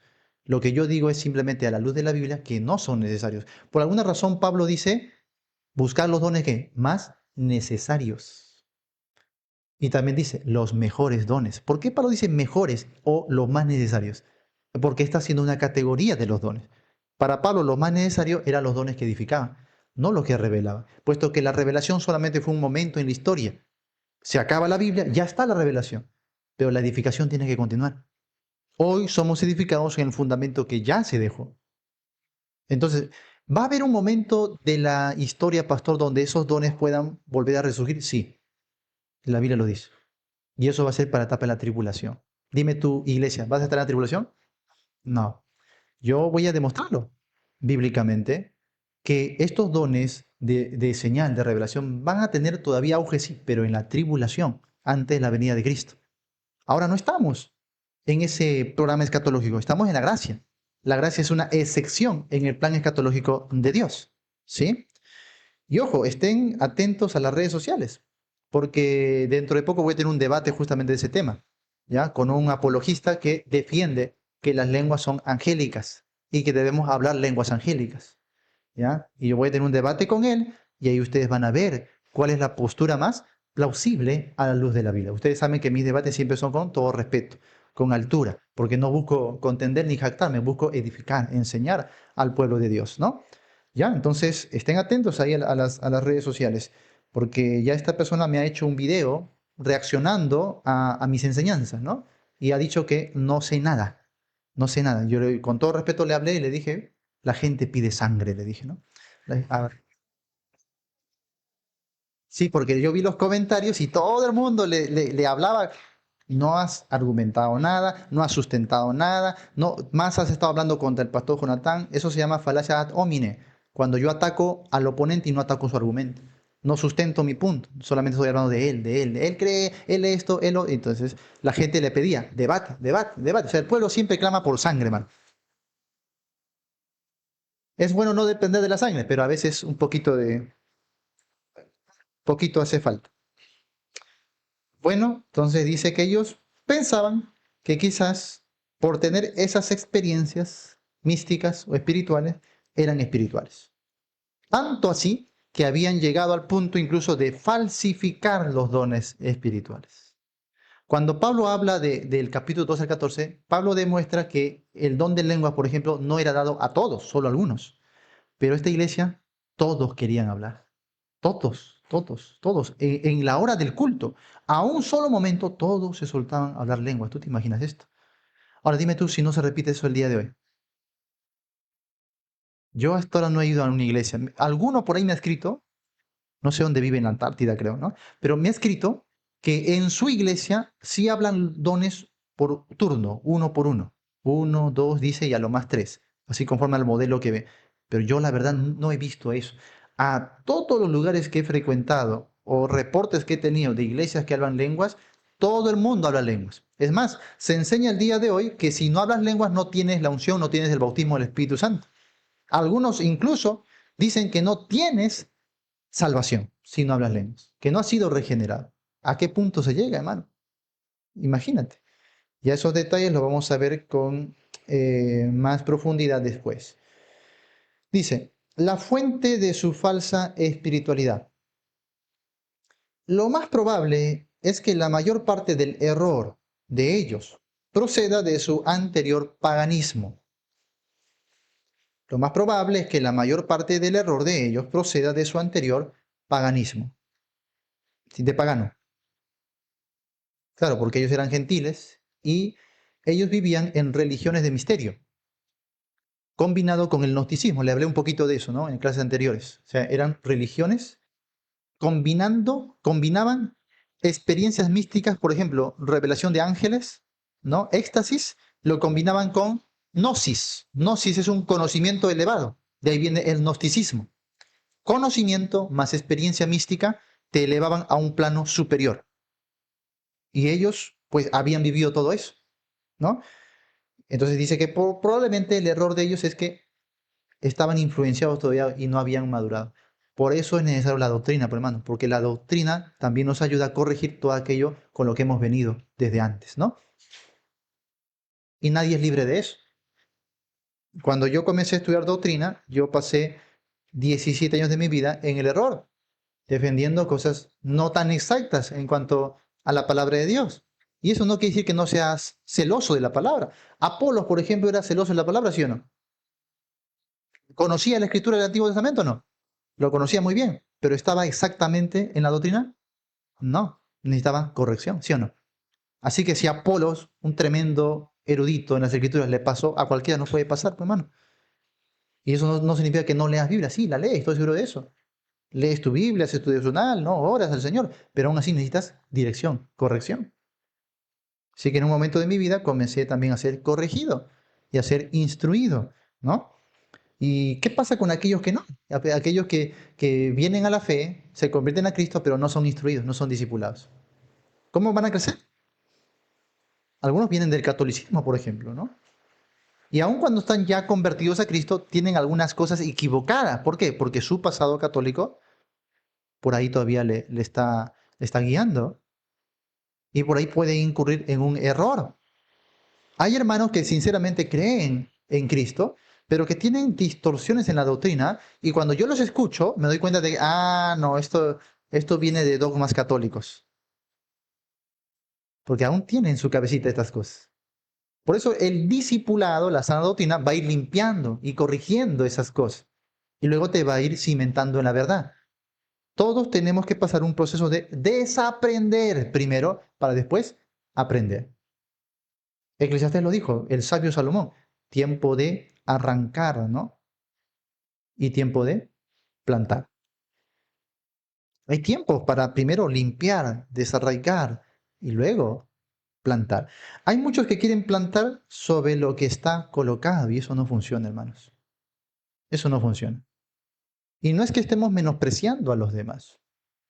Lo que yo digo es simplemente a la luz de la Biblia que no son necesarios. Por alguna razón Pablo dice, buscar los dones que más necesarios. Y también dice los mejores dones. ¿Por qué Pablo dice mejores o los más necesarios? Porque está haciendo una categoría de los dones. Para Pablo lo más necesario eran los dones que edificaban, no los que revelaban, puesto que la revelación solamente fue un momento en la historia. Se acaba la Biblia, ya está la revelación, pero la edificación tiene que continuar. Hoy somos edificados en el fundamento que ya se dejó. Entonces, ¿va a haber un momento de la historia, pastor, donde esos dones puedan volver a resurgir? Sí, la Biblia lo dice. Y eso va a ser para la etapa de la tribulación. Dime tú, iglesia, ¿vas a estar en la tribulación? No. Yo voy a demostrarlo bíblicamente que estos dones de señal, de revelación, van a tener todavía auge, sí, pero en la tribulación, antes de la venida de Cristo. Ahora no estamos en ese programa escatológico, estamos en la gracia. La gracia es una excepción en el plan escatológico de Dios, ¿sí? Y ojo, estén atentos a las redes sociales, porque dentro de poco voy a tener un debate justamente de ese tema, ¿ya? Con un apologista que defiende que las lenguas son angélicas y que debemos hablar lenguas angélicas, ¿ya? Y yo voy a tener un debate con él y ahí ustedes van a ver cuál es la postura más plausible a la luz de la Biblia. Ustedes saben que mis debates siempre son con todo respeto, con altura, porque no busco contender ni jactarme, busco edificar, enseñar al pueblo de Dios, ¿no? Ya, entonces estén atentos ahí a las redes sociales, porque ya esta persona me ha hecho un video reaccionando a mis enseñanzas, ¿no? Y ha dicho que no sé nada, no sé nada. Con todo respeto le hablé y le dije, la gente pide sangre, le dije, ¿no? A ver, sí, porque yo vi los comentarios y todo el mundo le hablaba. No has argumentado nada, no has sustentado nada, no, más has estado hablando contra el pastor Jonatán. Eso se llama falacia ad hominem. Cuando yo ataco al oponente y no ataco su argumento. No sustento mi punto, solamente estoy hablando de él, de él. Él cree, él esto, él lo. Entonces la gente le pedía debate, debate, debate. O sea, el pueblo siempre clama por sangre, man. Es bueno no depender de la sangre, pero a veces un poquito hace falta. Bueno, entonces dice que ellos pensaban que quizás por tener esas experiencias místicas o espirituales, eran espirituales. Tanto así que habían llegado al punto incluso de falsificar los dones espirituales. Cuando Pablo habla del capítulo 12 al 14, Pablo demuestra que el don de lengua, por ejemplo, no era dado a todos, solo a algunos. Pero esta iglesia, todos querían hablar. Todos, todos, todos. En la hora del culto, a un solo momento, todos se soltaban a hablar lenguas. ¿Tú te imaginas esto? Ahora dime tú si no se repite eso el día de hoy. Yo hasta ahora no he ido a una iglesia. Alguno por ahí me ha escrito, no sé dónde vive, en la Antártida, creo, ¿no? Pero me ha escrito que en su iglesia sí hablan dones por turno, uno por uno. Uno, dos, dice, y a lo más tres. Así conforme al modelo que ve. Pero yo la verdad no he visto eso. A todos los lugares que he frecuentado o reportes que he tenido de iglesias que hablan lenguas, todo el mundo habla lenguas. Es más, se enseña el día de hoy que si no hablas lenguas no tienes la unción, no tienes el bautismo del Espíritu Santo. Algunos incluso dicen que no tienes salvación si no hablas lenguas, que no has sido regenerado. ¿A qué punto se llega, hermano? Imagínate. Ya esos detalles los vamos a ver con más profundidad después. Dice, la fuente de su falsa espiritualidad. Lo más probable es que la mayor parte del error de ellos proceda de su anterior paganismo. Lo más probable es que la mayor parte del error de ellos proceda de su anterior paganismo, de pagano. Claro, porque ellos eran gentiles y ellos vivían en religiones de misterio, combinado con el gnosticismo. Le hablé un poquito de eso, ¿no? En clases anteriores. O sea, eran religiones combinaban experiencias místicas, por ejemplo, revelación de ángeles, ¿no? Éxtasis, lo combinaban con gnosis. Gnosis es un conocimiento elevado. De ahí viene el gnosticismo. Conocimiento más experiencia mística te elevaban a un plano superior. Y ellos, pues, habían vivido todo eso, ¿no? Entonces dice que probablemente el error de ellos es que estaban influenciados todavía y no habían madurado. Por eso es necesario la doctrina, pues, hermano, porque la doctrina también nos ayuda a corregir todo aquello con lo que hemos venido desde antes, ¿no? Y nadie es libre de eso. Cuando yo comencé a estudiar doctrina, yo pasé 17 años de mi vida en el error, defendiendo cosas no tan exactas en cuanto a la palabra de Dios. Y eso no quiere decir que no seas celoso de la palabra. Apolos, por ejemplo, era celoso de la palabra, ¿sí o no? ¿Conocía la escritura del Antiguo Testamento o no? Lo conocía muy bien, pero ¿estaba exactamente en la doctrina? No, necesitaba corrección, ¿sí o no? Así que si Apolos, un tremendo erudito en las escrituras le pasó, a cualquiera nos puede pasar, pues, hermano. Y eso no significa que no leas Biblia. Sí, la lees, estoy seguro de eso. Lees tu Biblia, haces tu devocional, no, oras al Señor, pero aún así necesitas dirección, corrección. Así que en un momento de mi vida comencé también a ser corregido y a ser instruido, ¿no? ¿Y qué pasa con aquellos que no? Aquellos que vienen a la fe, se convierten a Cristo, pero no son instruidos, no son discipulados. ¿Cómo van a crecer? Algunos vienen del catolicismo, por ejemplo, ¿no? Y aun cuando están ya convertidos a Cristo, tienen algunas cosas equivocadas. ¿Por qué? Porque su pasado católico por ahí todavía le está guiando y por ahí puede incurrir en un error. Hay hermanos que sinceramente creen en Cristo, pero que tienen distorsiones en la doctrina y cuando yo los escucho me doy cuenta de que, no, esto viene de dogmas católicos, porque aún tienen en su cabecita estas cosas. Por eso el discipulado, la sana doctrina, va a ir limpiando y corrigiendo esas cosas y luego te va a ir cimentando en la verdad. Todos tenemos que pasar un proceso de desaprender primero para después aprender. Eclesiastés lo dijo, el sabio Salomón, tiempo de arrancar, ¿no? Y tiempo de plantar. Hay tiempos para primero limpiar, desarraigar y luego plantar. Hay muchos que quieren plantar sobre lo que está colocado y eso no funciona, hermanos. Eso no funciona. Y no es que estemos menospreciando a los demás,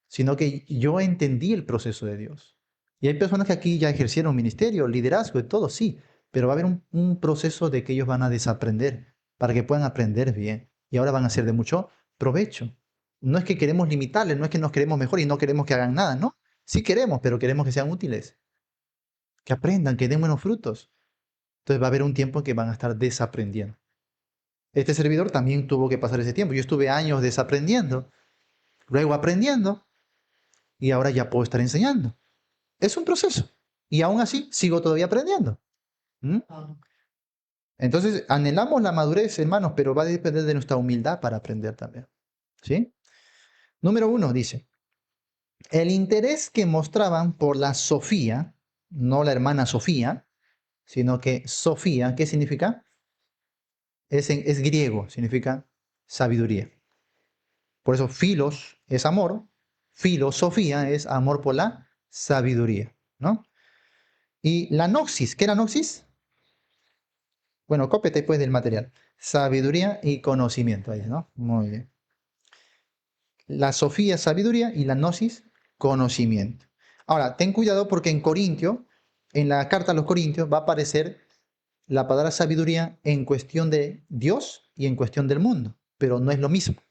sino que yo entendí el proceso de Dios. Y hay personas que aquí ya ejercieron ministerio, liderazgo y todo, sí, pero va a haber un proceso de que ellos van a desaprender para que puedan aprender bien. Y ahora van a ser de mucho provecho. No es que queremos limitarles, no es que nos queremos mejor y no queremos que hagan nada, no. Sí queremos, pero queremos que sean útiles, que aprendan, que den buenos frutos. Entonces va a haber un tiempo en que van a estar desaprendiendo. Este servidor también tuvo que pasar ese tiempo. Yo estuve años desaprendiendo, luego aprendiendo y ahora ya puedo estar enseñando. Es un proceso. Y aún así sigo todavía aprendiendo. ¿Mm? Entonces, anhelamos la madurez, hermanos, pero va a depender de nuestra humildad para aprender también. ¿Sí? Número 1 dice, el interés que mostraban por la Sofía, no la hermana Sofía, sino que Sofía, ¿qué significa? Es griego, significa sabiduría. Por eso filos es amor, filosofía es amor por la sabiduría, ¿no? Y la noxis, ¿qué era noxis? Bueno, cópiate pues del material. Sabiduría y conocimiento, ahí, ¿no? Muy bien. La sofía, sabiduría, y la gnosis, conocimiento. Ahora, ten cuidado porque en Corintio, en la carta a los Corintios, va a aparecer la palabra sabiduría en cuestión de Dios y en cuestión del mundo, pero no es lo mismo.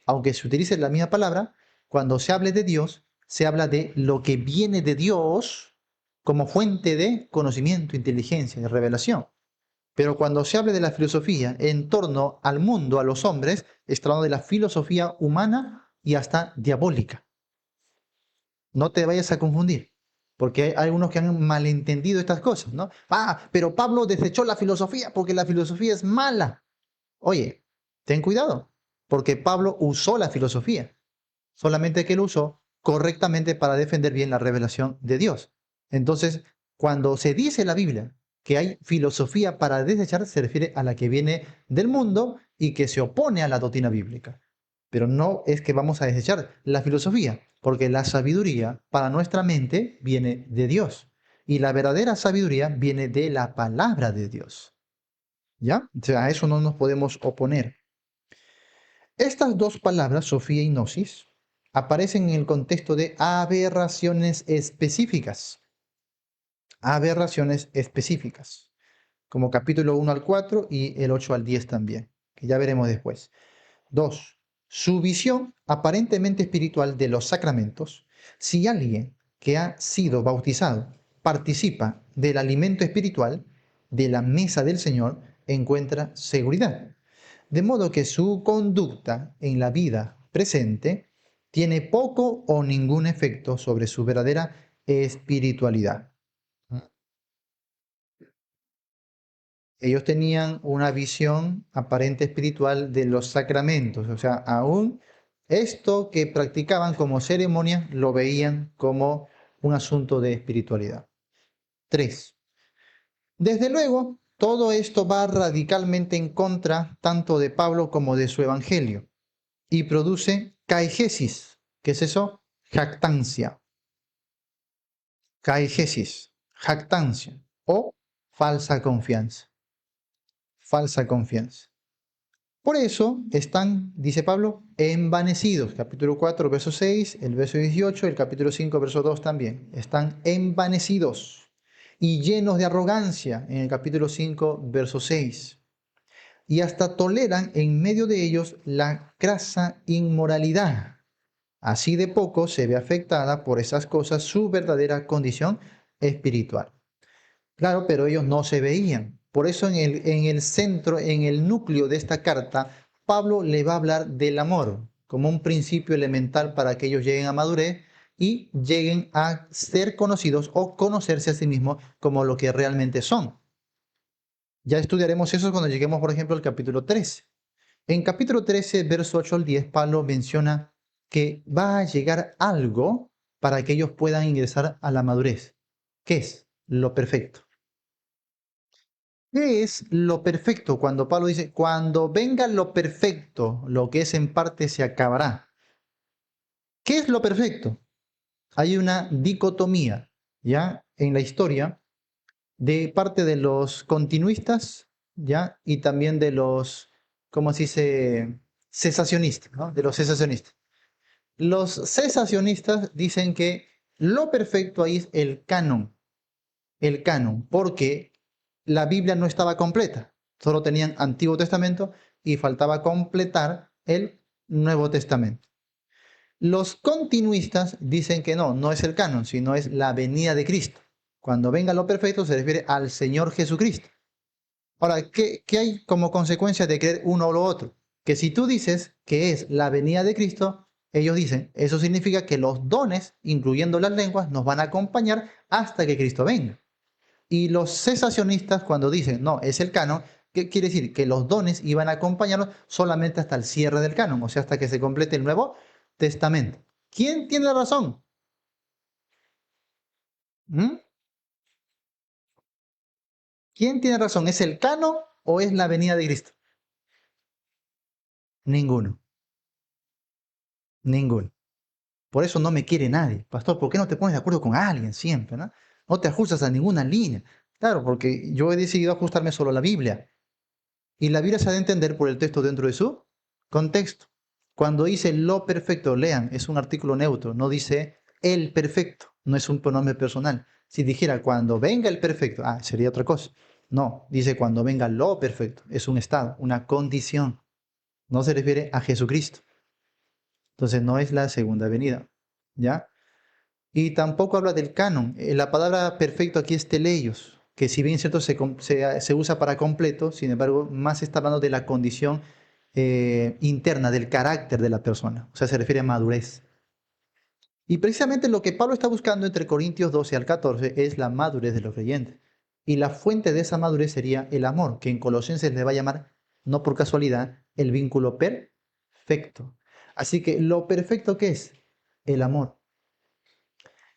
Aunque se utilice la misma palabra, cuando se hable de Dios, se habla de lo que viene de Dios como fuente de conocimiento, inteligencia y revelación. Pero cuando se hable de la filosofía en torno al mundo, a los hombres, está hablando de la filosofía humana y hasta diabólica. No te vayas a confundir, porque hay algunos que han malentendido estas cosas, ¿no? Pero Pablo desechó la filosofía porque la filosofía es mala. Oye, ten cuidado, porque Pablo usó la filosofía, solamente que lo usó correctamente para defender bien la revelación de Dios. Entonces, cuando se dice en la Biblia que hay filosofía para desechar, se refiere a la que viene del mundo y que se opone a la doctrina bíblica. Pero no es que vamos a desechar la filosofía, porque la sabiduría para nuestra mente viene de Dios y la verdadera sabiduría viene de la palabra de Dios. ¿Ya? O sea, a eso no nos podemos oponer. Estas dos palabras, sofía y gnosis, aparecen en el contexto de aberraciones específicas. Aberraciones específicas, como capítulo 1 al 4 y el 8 al 10 también, que ya veremos después. 2. Su visión aparentemente espiritual de los sacramentos. Si alguien que ha sido bautizado participa del alimento espiritual de la mesa del Señor, encuentra seguridad. De modo que su conducta en la vida presente tiene poco o ningún efecto sobre su verdadera espiritualidad. Ellos tenían una visión aparente espiritual de los sacramentos, o sea, aún esto que practicaban como ceremonia lo veían como un asunto de espiritualidad. 3. Desde luego, todo esto va radicalmente en contra tanto de Pablo como de su evangelio y produce caigesis. ¿Qué es eso? Jactancia. Caigesis, jactancia o falsa confianza. Falsa confianza. Por eso están, dice Pablo, envanecidos. Capítulo 4, verso 6, el verso 18, el capítulo 5, verso 2 también. Están envanecidos y llenos de arrogancia en el capítulo 5, verso 6. Y hasta toleran en medio de ellos la crasa inmoralidad. Así de poco se ve afectada por esas cosas su verdadera condición espiritual. Claro, pero ellos no se veían. Por eso en el centro, en el núcleo de esta carta, Pablo le va a hablar del amor como un principio elemental para que ellos lleguen a madurez y lleguen a ser conocidos o conocerse a sí mismos como lo que realmente son. Ya estudiaremos eso cuando lleguemos, por ejemplo, al capítulo 13. En capítulo 13, verso 8 al 10, Pablo menciona que va a llegar algo para que ellos puedan ingresar a la madurez. ¿Qué es? Lo perfecto. ¿Qué es lo perfecto? Cuando Pablo dice, cuando venga lo perfecto, lo que es en parte se acabará. ¿Qué es lo perfecto? Hay una dicotomía, ¿ya? En la historia de parte de los continuistas, ¿ya? Y también de los, ¿cómo se dice? Cesacionistas, ¿no? De los cesacionistas. Los cesacionistas dicen que lo perfecto ahí es el canon, porque la Biblia no estaba completa, solo tenían Antiguo Testamento y faltaba completar el Nuevo Testamento. Los continuistas dicen que no, no es el canon, sino es la venida de Cristo. Cuando venga lo perfecto se refiere al Señor Jesucristo. Ahora, ¿qué hay como consecuencia de creer uno o lo otro? Que si tú dices que es la venida de Cristo, ellos dicen, eso significa que los dones, incluyendo las lenguas, nos van a acompañar hasta que Cristo venga. Y los cesacionistas cuando dicen, no, es el canon, ¿qué quiere decir? Que los dones iban a acompañarnos solamente hasta el cierre del canon, o sea, hasta que se complete el Nuevo Testamento. ¿Quién tiene la razón? ¿Mm? ¿Quién tiene razón? ¿Es el canon o es la venida de Cristo? Ninguno, ninguno. Por eso no me quiere nadie. Pastor, ¿por qué no te pones de acuerdo con alguien siempre, no? No te ajustas a ninguna línea. Claro, porque yo he decidido ajustarme solo a la Biblia. Y la Biblia se ha de entender por el texto dentro de su contexto. Cuando dice lo perfecto, lean, es un artículo neutro, no dice el perfecto, no es un pronombre personal. Si dijera cuando venga el perfecto, sería otra cosa. No, dice cuando venga lo perfecto, es un estado, una condición. No se refiere a Jesucristo. Entonces no es la segunda venida, ¿ya? Y tampoco habla del canon. La palabra perfecto aquí es teleios, que si bien es cierto se usa para completo, sin embargo, más está hablando de la condición interna, del carácter de la persona. O sea, se refiere a madurez. Y precisamente lo que Pablo está buscando entre Corintios 12 al 14 es la madurez de los creyentes. Y la fuente de esa madurez sería el amor, que en Colosenses le va a llamar, no por casualidad, el vínculo perfecto. Así que lo perfecto que es el amor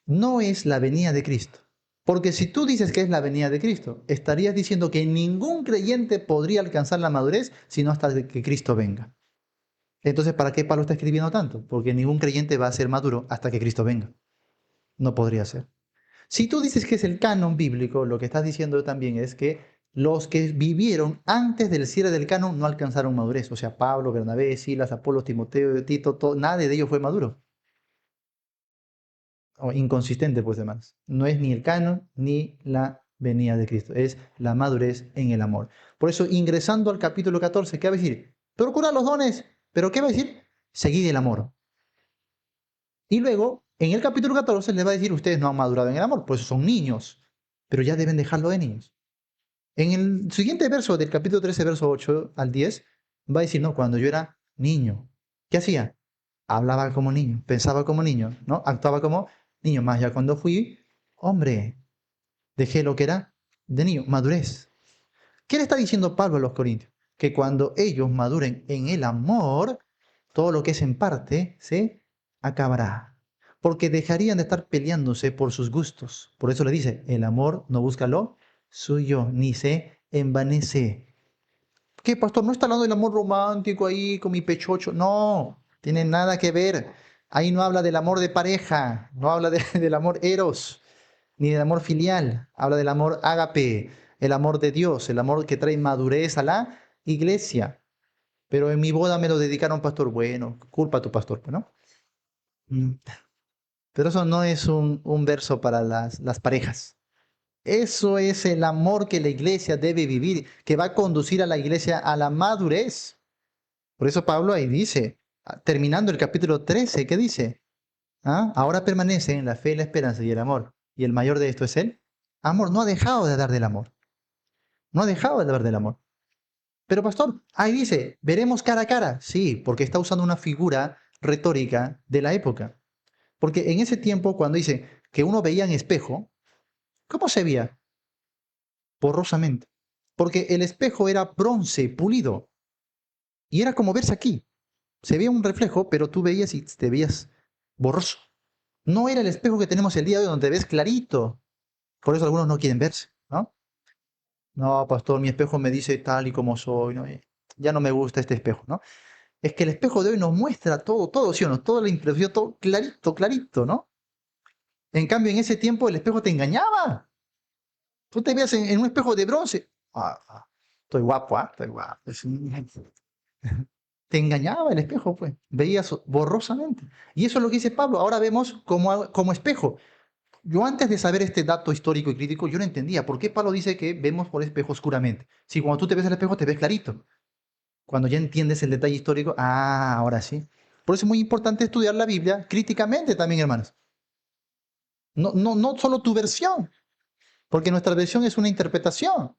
no es la venida de Cristo. Porque si tú dices que es la venida de Cristo, estarías diciendo que ningún creyente podría alcanzar la madurez sino hasta que Cristo venga. Entonces, ¿para qué Pablo está escribiendo tanto? Porque ningún creyente va a ser maduro hasta que Cristo venga. No podría ser. Si tú dices que es el canon bíblico, lo que estás diciendo también es que los que vivieron antes del cierre del canon no alcanzaron madurez. O sea, Pablo, Bernabé, Silas, Apolo, Timoteo, Tito, nadie de ellos fue maduro. O inconsistente, pues, hermanos. No es ni el canon ni la venida de Cristo, es la madurez en el amor. Por eso, ingresando al capítulo 14, ¿qué va a decir? Procura los dones, pero ¿qué va a decir? Seguid el amor. Y luego, en el capítulo 14, le va a decir, ustedes no han madurado en el amor, por eso son niños, pero ya deben dejarlo de niños. En el siguiente verso del capítulo 13, verso 8 al 10, va a decir, no, cuando yo era niño, ¿qué hacía? Hablaba como niño, pensaba como niño, ¿no? Actuaba como niño, más ya cuando fui hombre, dejé lo que era de niño, madurez. ¿Qué le está diciendo Pablo a los corintios? Que cuando ellos maduren en el amor, todo lo que es en parte se acabará. Porque dejarían de estar peleándose por sus gustos. Por eso le dice, el amor no busca lo suyo, ni se envanece. ¿Qué, pastor? No está hablando del amor romántico ahí con mi pechocho. No, tiene nada que ver. Ahí no habla del amor de pareja, no habla del amor eros, ni del amor filial. Habla del amor ágape, el amor de Dios, el amor que trae madurez a la iglesia. Pero en mi boda me lo dedicaron pastor. Bueno, culpa a tu pastor, pues, ¿no? Mm. Pero eso no es un verso para las parejas. Eso es el amor que la iglesia debe vivir, que va a conducir a la iglesia a la madurez. Por eso Pablo ahí dice, terminando el capítulo 13, ¿qué dice? Ahora permanecen la fe, la esperanza y el amor. Y el mayor de esto es el amor. No ha dejado de dar del amor. No ha dejado de dar del amor. Pero pastor, ahí dice, veremos cara a cara. Sí, porque está usando una figura retórica de la época. Porque en ese tiempo, cuando dice que uno veía en espejo, ¿cómo se veía? Borrosamente. Porque el espejo era bronce, pulido. Y era como verse aquí. Se veía un reflejo, pero tú veías y te veías borroso. No era el espejo que tenemos el día de hoy donde te ves clarito. Por eso algunos no quieren verse, ¿no? No, pastor, mi espejo me dice tal y como soy, ¿no? Ya no me gusta este espejo, ¿no? Es que el espejo de hoy nos muestra todo, todo, ¿sí o no? Toda la impresión, todo clarito, clarito, ¿no? En cambio, en ese tiempo el espejo te engañaba. Tú te veías en un espejo de bronce. Estoy guapo, estoy guapo. Te engañaba el espejo, pues. Veías borrosamente. Y eso es lo que dice Pablo. Ahora vemos como espejo. Yo antes de saber este dato histórico y crítico, yo no entendía por qué Pablo dice que vemos por espejo oscuramente. Si cuando tú te ves al espejo te ves clarito. Cuando ya entiendes el detalle histórico, ahora sí. Por eso es muy importante estudiar la Biblia críticamente también, hermanos. No, no, no solo tu versión, porque nuestra versión es una interpretación,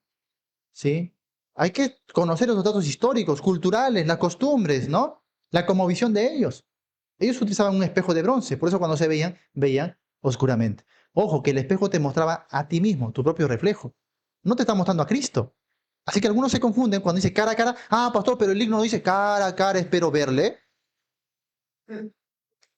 ¿sí? Hay que conocer los datos históricos, culturales, las costumbres, ¿no? La cosmovisión de ellos. Ellos utilizaban un espejo de bronce, por eso cuando se veían, veían oscuramente. Ojo, que el espejo te mostraba a ti mismo, tu propio reflejo. No te está mostrando a Cristo. Así que algunos se confunden cuando dice cara a cara. Pastor, pero el himno no dice cara a cara, espero verle.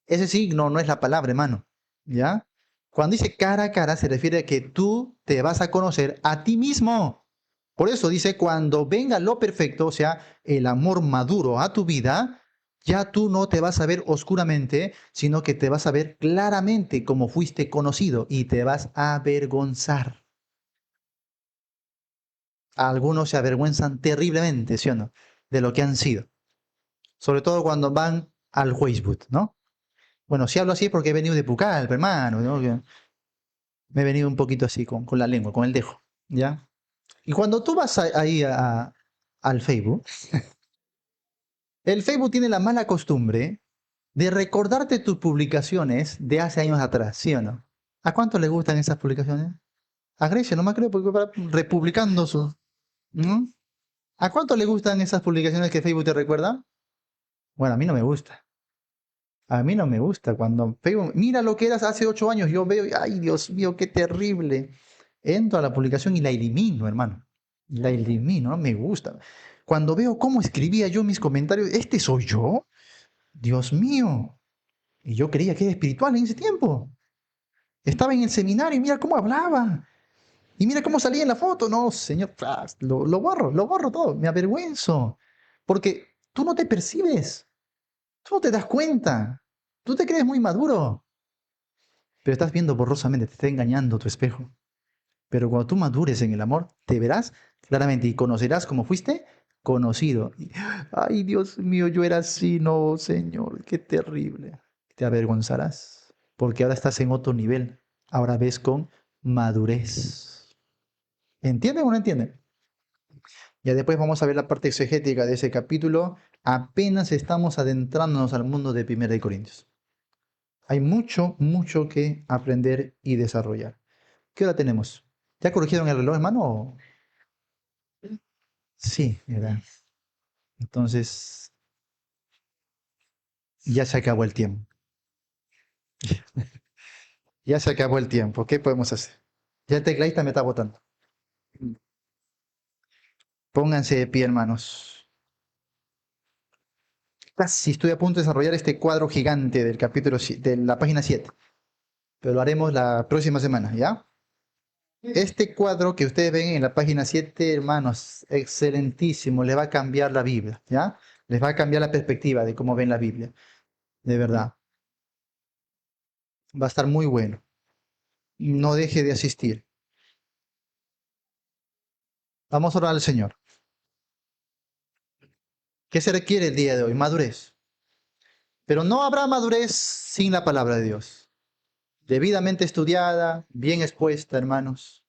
Ese signo no es la palabra, hermano. ¿Ya? Cuando dice cara a cara se refiere a que tú te vas a conocer a ti mismo. Por eso dice, cuando venga lo perfecto, o sea, el amor maduro a tu vida, ya tú no te vas a ver oscuramente, sino que te vas a ver claramente como fuiste conocido y te vas a avergonzar. Algunos se avergüenzan terriblemente, ¿sí o no? De lo que han sido. Sobre todo cuando van al Facebook, ¿no? Bueno, si hablo así es porque he venido de Pucallpa, hermano, ¿no? Me he venido un poquito así con la lengua, con el dejo, ¿ya? Y cuando tú vas ahí al Facebook, el Facebook tiene la mala costumbre de recordarte tus publicaciones de hace años atrás, ¿sí o no? ¿A cuánto le gustan esas publicaciones? A Grecia, no me creo, porque va republicando su... ¿no? ¿A cuánto le gustan esas publicaciones que Facebook te recuerda? Bueno, a mí no me gusta. A mí no me gusta cuando Facebook, mira lo que eras hace 8 años, yo veo, ay Dios mío, qué terrible. Entro a la publicación y la elimino, hermano. La elimino, no me gusta. Cuando veo cómo escribía yo mis comentarios, ¿este soy yo? Dios mío. Y yo creía que era espiritual en ese tiempo. Estaba en el seminario y mira cómo hablaba. Y mira cómo salía en la foto. No, señor, lo borro todo. Me avergüenzo. Porque tú no te percibes. Tú no te das cuenta. Tú te crees muy maduro. Pero estás viendo borrosamente, te está engañando tu espejo. Pero cuando tú madures en el amor, te verás claramente y conocerás como fuiste conocido. Ay, Dios mío, yo era así, no, Señor, qué terrible. Te avergonzarás, porque ahora estás en otro nivel. Ahora ves con madurez. ¿Entienden o no entienden? Ya después vamos a ver la parte exegética de ese capítulo. Apenas estamos adentrándonos al mundo de 1 de Corintios. Hay mucho, mucho que aprender y desarrollar. ¿Qué hora tenemos? ¿Ya corrigieron el reloj, hermano? Sí, ¿verdad? Entonces, ya se acabó el tiempo. Ya se acabó el tiempo. ¿Qué podemos hacer? Ya el tecladista me está botando. Pónganse de pie, hermanos. Casi estoy a punto de desarrollar este cuadro gigante del capítulo, de la página 7. Pero lo haremos la próxima semana, ¿ya? Este cuadro que ustedes ven en la página 7, hermanos, excelentísimo, le va a cambiar la Biblia, ¿ya? Les va a cambiar la perspectiva de cómo ven la Biblia, de verdad. Va a estar muy bueno. No deje de asistir. Vamos a orar al Señor. ¿Qué se requiere el día de hoy? Madurez. Pero no habrá madurez sin la palabra de Dios. Debidamente estudiada, bien expuesta, hermanos.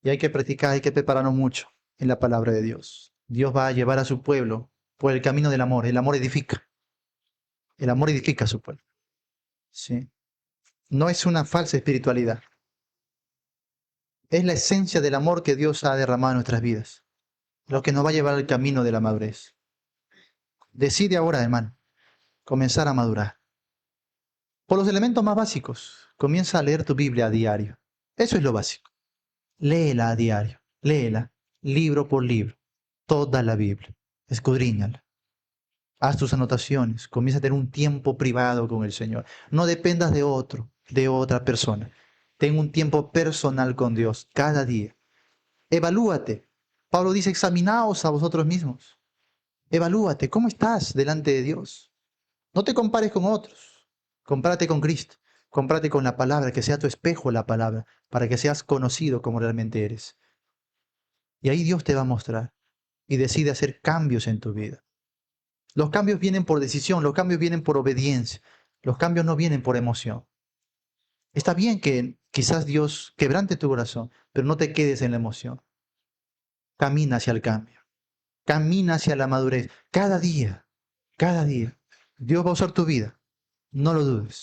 Y hay que practicar, hay que prepararnos mucho en la palabra de Dios. Dios va a llevar a su pueblo por el camino del amor. El amor edifica. El amor edifica a su pueblo. ¿Sí? No es una falsa espiritualidad. Es la esencia del amor que Dios ha derramado en nuestras vidas. Lo que nos va a llevar al camino de la madurez. Decide ahora, hermano, comenzar a madurar. Por los elementos más básicos, comienza a leer tu Biblia a diario. Eso es lo básico. Léela a diario. Léela, libro por libro. Toda la Biblia. Escudriñala. Haz tus anotaciones. Comienza a tener un tiempo privado con el Señor. No dependas de otro, de otra persona. Ten un tiempo personal con Dios cada día. Evalúate. Pablo dice, examinaos a vosotros mismos. Evalúate. ¿Cómo estás delante de Dios? No te compares con otros. Compárate con Cristo. Compárate con la palabra, que sea tu espejo la palabra, para que seas conocido como realmente eres. Y ahí Dios te va a mostrar y decide hacer cambios en tu vida. Los cambios vienen por decisión, los cambios vienen por obediencia, los cambios no vienen por emoción. Está bien que quizás Dios quebrante tu corazón, pero no te quedes en la emoción. Camina hacia el cambio, camina hacia la madurez, cada día, cada día. Dios va a usar tu vida, no lo dudes.